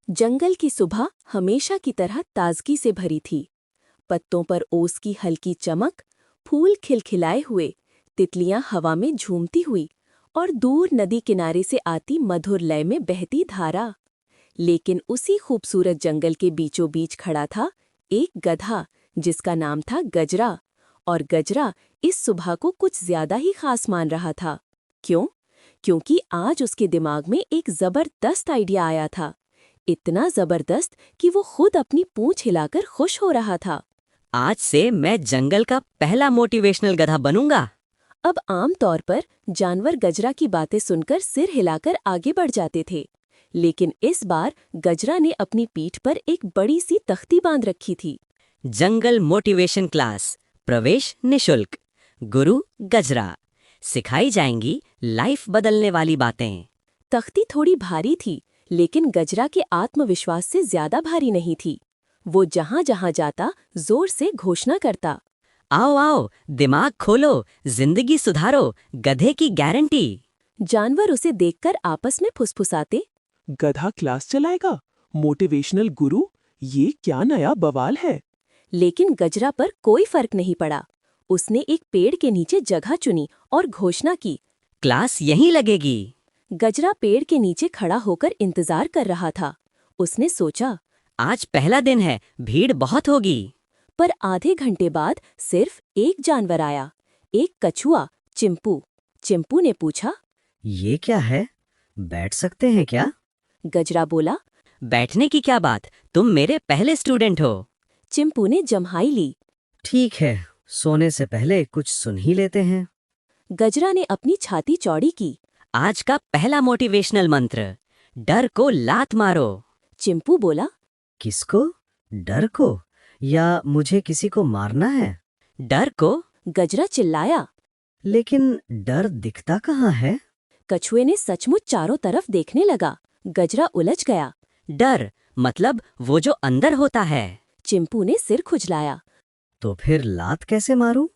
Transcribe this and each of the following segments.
जंगल की सुबह हमेशा की तरह ताजगी से भरी थी। पत्तों पर ओस की हल्की चमक, फूल खिलखिलाए हुए, तितलियां हवा में झूमती हुई और दूर नदी किनारे से आती मधुर लय में बहती धारा। लेकिन उसी खूबसूरत जंगल के बीचों बीच खड़ा था एक गधा, जिसका नाम था गजरा। और गजरा इस सुबह को कुछ ज्यादा ही खास मान रहा था। क्यों? क्योंकि आज उसके दिमाग में एक जबरदस्त आइडिया आया था। इतना जबरदस्त कि वो खुद अपनी पूंछ हिलाकर खुश हो रहा था। आज से मैं जंगल का पहला मोटिवेशनल गधा बनूंगा। अब आम तौर पर जानवर गजरा की बातें सुनकर सिर हिलाकर आगे बढ़ जाते थे, लेकिन इस बार गजरा ने अपनी पीठ पर एक बड़ी सी तख्ती बांध रखी थी। जंगल मोटिवेशन क्लास, प्रवेश निशुल्क। गुरु गजरा। सिखाई जाएंगी लाइफ बदलने वाली बातें। तख्ती थोड़ी भारी थी, लेकिन गजरा के आत्मविश्वास से ज्यादा भारी नहीं थी। वो जहां जहां जाता जोर से घोषणा करता। आओ आओ, दिमाग खोलो, जिंदगी सुधारो, गधे की गारंटी। जानवर उसे देखकर आपस में फुसफुसाते। गधा क्लास चलाएगा? मोटिवेशनल गुरु? ये क्या नया बवाल है। लेकिन गजरा पर कोई फर्क नहीं पड़ा। उसने एक पेड़ के नीचे जगह चुनी और घोषणा की। क्लास यहीं लगेगी। गजरा पेड़ के नीचे खड़ा होकर इंतजार कर रहा था। उसने सोचा, आज पहला दिन है, भीड़ बहुत होगी। पर आधे घंटे बाद सिर्फ एक जानवर आया, एक कछुआ, चिंपू। चिंपू ने पूछा। ये क्या है? बैठ सकते हैं क्या? गजरा बोला। बैठने की क्या बात, तुम मेरे पहले स्टूडेंट हो। चिंपू ने जम्हाई ली। ठीक है, सोने से पहले कुछ सुन ही लेते हैं। गजरा ने अपनी छाती चौड़ी की। आज का पहला मोटिवेशनल मंत्र, डर को लात मारो। चिंपू बोला। किसको? डर को? या मुझे किसी को मारना है? डर को? गजरा चिल्लाया। लेकिन डर दिखता कहाँ है? कछुए ने सचमुच चारों तरफ देखने लगा। गजरा उलझ गया। डर मतलब वो जो अंदर होता है। चिंपू ने सिर खुजलाया। तो फिर लात कैसे मारूं?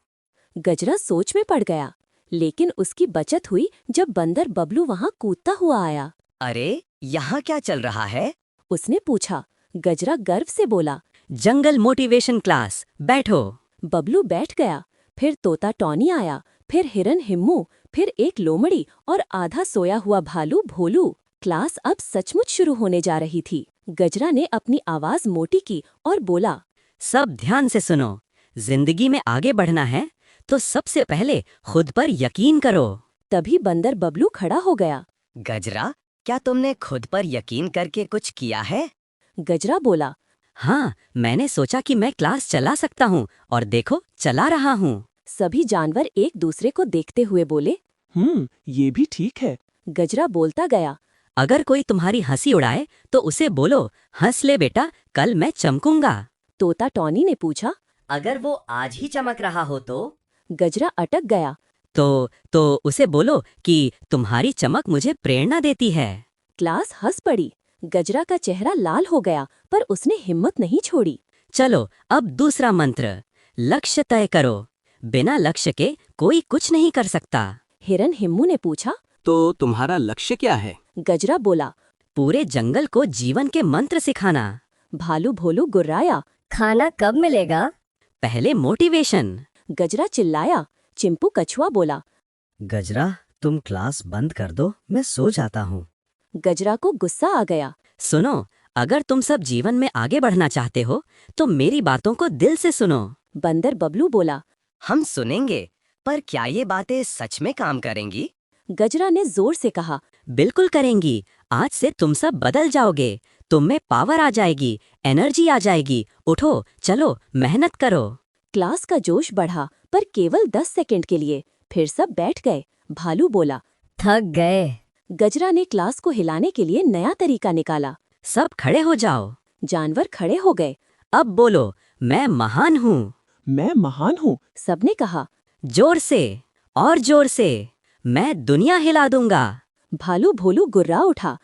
गजरा सोच में पड़ गया, लेकिन उसकी बचत हुई जब बंदर बबलू वहां कूदता हुआ आया। अरे, यहाँ क्या चल रहा है? उसने पूछा। गजरा गर्व से बोला। जंगल मोटिवेशन क्लास, बैठो। बबलू बैठ गया। फिर तोता टॉनी आया, फिर हिरन हिम्मू, फिर एक लोमड़ी और आधा सोया हुआ भालू भोलू। क्लास अब सचमुच शुरू होने जा रही थी। गजरा ने अपनी आवाज मोटी की और बोला। सब ध्यान से सुनो। जिंदगी में आगे बढ़ना है तो सबसे पहले खुद पर यकीन करो। तभी बंदर बबलू खड़ा हो गया। गजरा, क्या तुमने खुद पर यकीन करके कुछ किया है? गजरा बोला। हाँ, मैंने सोचा कि मैं क्लास चला सकता हूँ और देखो, चला रहा हूँ। सभी जानवर एक दूसरे को देखते हुए बोले। ये भी ठीक है। गजरा बोलता गया। अगर कोई तुम्हारी हंसी उड़ाए तो उसे बोलो, हंस ले बेटा, कल मैं चमकूंगा। तोता टॉनी ने पूछा। अगर वो आज ही चमक रहा हो तो? गजरा अटक गया। तो उसे बोलो कि तुम्हारी चमक मुझे प्रेरणा देती है। क्लास हंस पड़ी। गजरा का चेहरा लाल हो गया, पर उसने हिम्मत नहीं छोड़ी। चलो, अब दूसरा मंत्र, लक्ष्य तय करो। बिना लक्ष्य के कोई कुछ नहीं कर सकता। हिरन हिम्मू ने पूछा। तो तुम्हारा लक्ष्य क्या है? गजरा बोला। पूरे जंगल को जीवन के मंत्र सिखाना। भालू भोलू गुर्राया। खाना कब मिलेगा? पहले मोटिवेशन। गजरा चिल्लाया। चिंपू कछुआ बोला। गजरा, तुम क्लास बंद कर दो, मैं सो जाता हूँ। गजरा को गुस्सा आ गया। सुनो, अगर तुम सब जीवन में आगे बढ़ना चाहते हो तो मेरी बातों को दिल से सुनो। बंदर बबलू बोला। हम सुनेंगे, पर क्या ये बातें सच में काम करेंगी? गजरा ने जोर से कहा। बिल्कुल करेंगी। आज से तुम सब बदल जाओगे। तुम में पावर आ जाएगी, एनर्जी आ जाएगी। उठो, चलो, मेहनत करो। क्लास का जोश बढ़ा, पर केवल 10 सेकंड के लिए। फिर सब बैठ गए। भालू बोला। थक गए। गजरा ने क्लास को हिलाने के लिए नया तरीका निकाला। सब खड़े हो जाओ। जानवर खड़े हो गए। अब बोलो, मैं महान हूँ। मैं महान हूँ। सबने कहा। जोर से, और जोर से, मैं दुनिया हिला दूंगा। भालू भोलू गुर्रा उठा।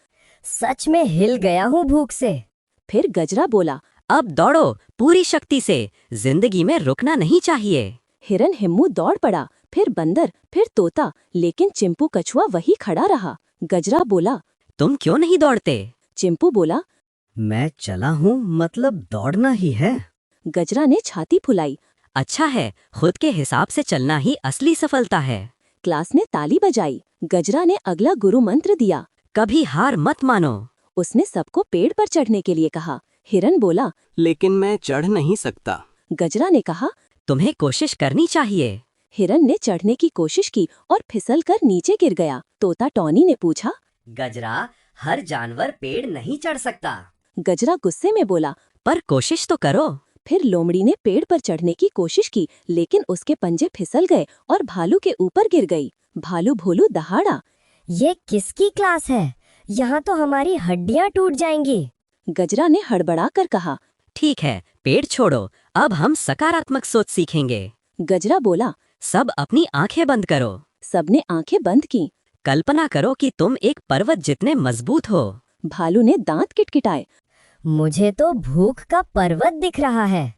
सच में हिल गया हूँ भूख से। फिर गजरा बोला। अब दौड़ो पूरी शक्ति से, जिंदगी में रुकना नहीं चाहिए। हिरन हिम्मू दौड़ पड़ा, फिर बंदर, फिर तोता, लेकिन चिंपू कछुआ वही खड़ा रहा। गजरा बोला। तुम क्यों नहीं दौड़ते? चिंपू बोला। मैं चला हूँ मतलब दौड़ना ही है। गजरा ने छाती फुलाई। अच्छा है, खुद के हिसाब से चलना ही असली सफलता है। क्लास ने ताली बजाई। गजरा ने अगला गुरु मंत्र दिया। कभी हार मत मानो। उसने सबको पेड़ पर चढ़ने के लिए कहा। हिरन बोला। लेकिन मैं चढ़ नहीं सकता। गजरा ने कहा। तुम्हें कोशिश करनी चाहिए। हिरन ने चढ़ने की कोशिश की और फिसलकर नीचे गिर गया। तोता टॉनी ने पूछा। गजरा, हर जानवर पेड़ नहीं चढ़ सकता। गजरा गुस्से में बोला। पर कोशिश तो करो। फिर लोमड़ी ने पेड़ पर चढ़ने की कोशिश की, लेकिन उसके पंजे फिसल गए और भालू के ऊपर गिर गई। भालू भोलू दहाड़ा। ये किसकी क्लास है? यहाँ तो हमारी हड्डियाँ टूट जाएंगी। गजरा ने हड़बड़ा कर कहा। ठीक है, पेड़ छोड़ो, अब हम सकारात्मक सोच सीखेंगे। गजरा बोला। सब अपनी आंखें बंद करो। सबने आंखें बंद की। कल्पना करो कि तुम एक पर्वत जितने मजबूत हो। भालू ने दांत किटकिटाए। मुझे तो भूख का पर्वत दिख रहा है।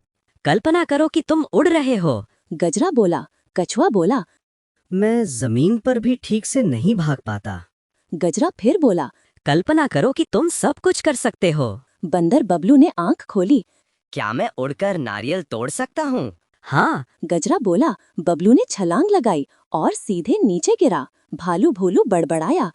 कल्पना करो कि तुम उड़ रहे हो। गजरा बोला। कछुआ बोला। मैं जमीन पर भी ठीक से नहीं भाग पाता। गजरा फिर बोला। कल्पना करो कि तुम सब कुछ कर सकते हो। बंदर बबलू ने आंख खोली। क्या मैं उड़कर नारियल तोड़ सकता हूँ? हाँ। गजरा बोला। बबलू ने छलांग लगाई और सीधे नीचे गिरा। भालू भोलू बड़बड़ाया।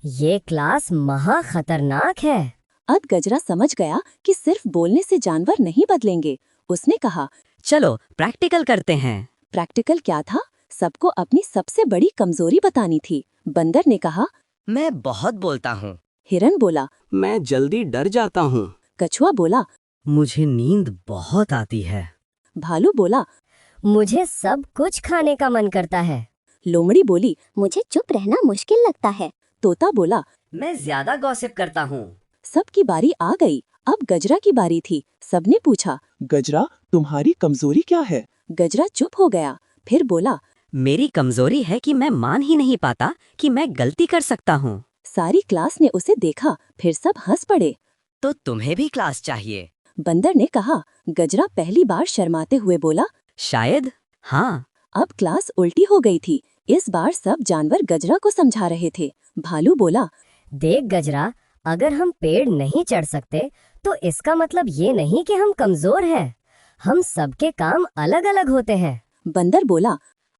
ये क्लास महा खतरनाक है। अब गजरा समझ गया कि सिर्फ बोलने से जानवर नहीं बदलेंगे। उसने कहा। चलो प्रैक्टिकल करते हैं। प्रैक्टिकल क्या था? सबको अपनी सबसे बड़ी कमजोरी बतानी थी। बंदर ने कहा। मैं बहुत बोलता हूँ। हिरन बोला। मैं जल्दी डर जाता हूँ। कछुआ बोला। मुझे नींद बहुत आती है। भालू बोला। मुझे सब कुछ खाने का मन करता है। लोमड़ी बोली। मुझे चुप रहना मुश्किल लगता है। तोता बोला। मैं ज्यादा गॉसिप करता हूँ। सबकी बारी आ गई। अब गजरा की बारी थी। सबने पूछा। गजरा, तुम्हारी कमजोरी क्या है? गजरा चुप हो गया। फिर बोला। मेरी कमजोरी है कि मैं मान ही नहीं पाता कि मैं गलती कर सकता हूँ। सारी क्लास ने उसे देखा। फिर सब हंस पड़े। तो तुम्हें भी क्लास चाहिए? बंदर ने कहा। गजरा पहली बार शर्माते हुए बोला। शायद। हाँ। अब क्लास उल्टी हो गई थी। इस बार सब जानवर गजरा को समझा रहे थे। भालू बोला। देख गजरा, अगर हम पेड़ नहीं चढ़ सकते तो इसका मतलब ये नहीं कि हम कमजोर हैं। हम सबके काम अलग अलग होते हैं। बंदर बोला।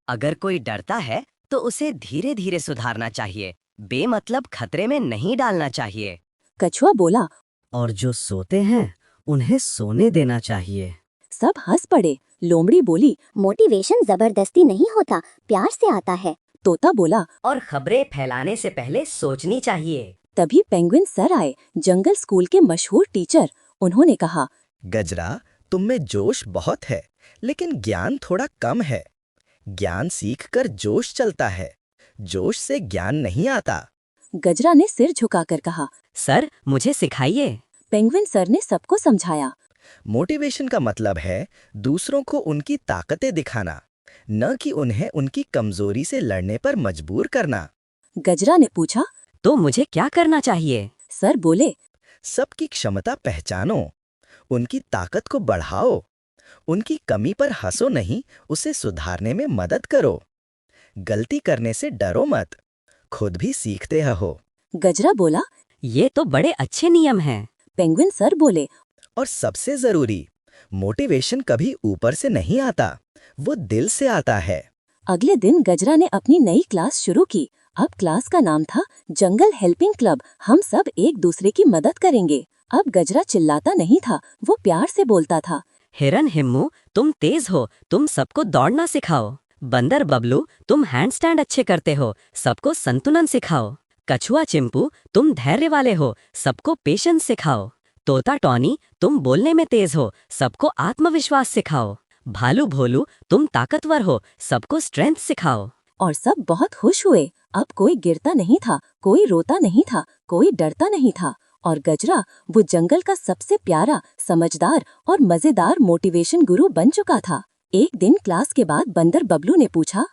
अगर कोई डरता है तो उसे धीरे धीरे सुधारना चाहिए, बेमतलब खतरे में नहीं डालना चाहिए। कछुआ बोला। और जो सोते हैं उन्हें सोने देना चाहिए। सब हंस पड़े। लोमड़ी बोली। मोटिवेशन जबरदस्ती नहीं होता, प्यार से आता है। तोता बोला। और खबरें फैलाने से पहले सोचनी चाहिए। तभी पेंगुइन सर आए, जंगल स्कूल के मशहूर टीचर। उन्होंने कहा। गजरा, तुम में जोश बहुत है, लेकिन ज्ञान थोड़ा कम है। ज्ञान सीखकर जोश चलता है, जोश से ज्ञान नहीं आता। गजरा ने सिर झुकाकर कहा। सर, मुझे सिखाइए। पेंगुइन सर ने सबको समझाया। मोटिवेशन का मतलब है दूसरों को उनकी ताकतें दिखाना, न कि उन्हें उनकी कमजोरी से लड़ने पर मजबूर करना। गजरा ने पूछा। तो मुझे क्या करना चाहिए? सर बोले। सबकी क्षमता पहचानो, उनकी ताकत को बढ़ाओ, उनकी कमी पर हंसो नहीं, उसे सुधारने में मदद करो। गलती करने से डरो मत, खुद भी सीखते रहो। गजरा बोला। ये तो बड़े अच्छे नियम हैं। पेंगुइन सर बोले। और सबसे जरूरी, मोटिवेशन कभी ऊपर से नहीं आता, वो दिल से आता है। अगले दिन गजरा ने अपनी नई क्लास शुरू की। अब क्लास का नाम था जंगल हेल्पिंग क्लब। हम सब एक दूसरे की मदद करेंगे। अब गजरा चिल्लाता नहीं था, वो प्यार से बोलता था। हिरन हिम्मू, तुम तेज हो, तुम सबको दौड़ना सिखाओ। बंदर बबलू, तुम हैंडस्टैंड अच्छे करते हो, सबको संतुलन सिखाओ। कछुआ चिंपू, तुम धैर्य वाले हो, सबको पेशेंस सिखाओ। तोता टॉनी, तुम बोलने में तेज हो, सबको आत्मविश्वास सिखाओ। भालू भोलू, तुम ताकतवर हो, सबको स्ट्रेंथ सिखाओ। और सब बहुत खुश हुए। अब कोई गिरता नहीं था, कोई रोता नहीं था, कोई डरता नहीं था। और गजरा वो जंगल का सबसे प्यारा, समझदार और मजेदार मोटिवेशन गुरु बन चुका था। एक दिन क्लास के बाद बंदर बबलू ने पूछा।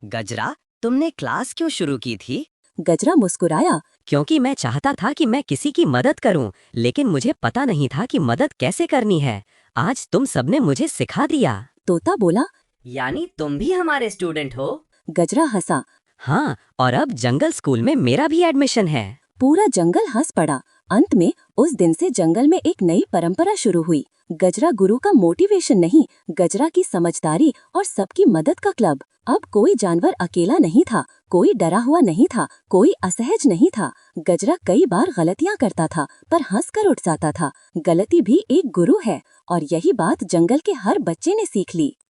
गजरा, तुमने क्लास क्यों शुरू की थी? गजरा मुस्कुराया। क्योंकि मैं चाहता था कि मैं किसी की मदद करूं, लेकिन मुझे पता नहीं था कि मदद कैसे करनी है। आज तुम सबने मुझे सिखा दिया। तोता बोला। यानी तुम भी हमारे स्टूडेंट हो? गजरा हंसा। हाँ, और अब जंगल स्कूल में मेरा भी एडमिशन है। पूरा जंगल हंस पड़ा। अंत में उस दिन से जंगल में एक नई परंपरा शुरू हुई। गजरा गुरु का मोटिवेशन नहीं, गजरा की समझदारी और सबकी मदद का क्लब। अब कोई जानवर अकेला नहीं था, कोई डरा हुआ नहीं था, कोई असहज नहीं था। गजरा कई बार गलतियां करता था पर हंसकर उठ जाता था। गलती भी एक गुरु है और यही बात जंगल के हर बच्चे ने सीख ली।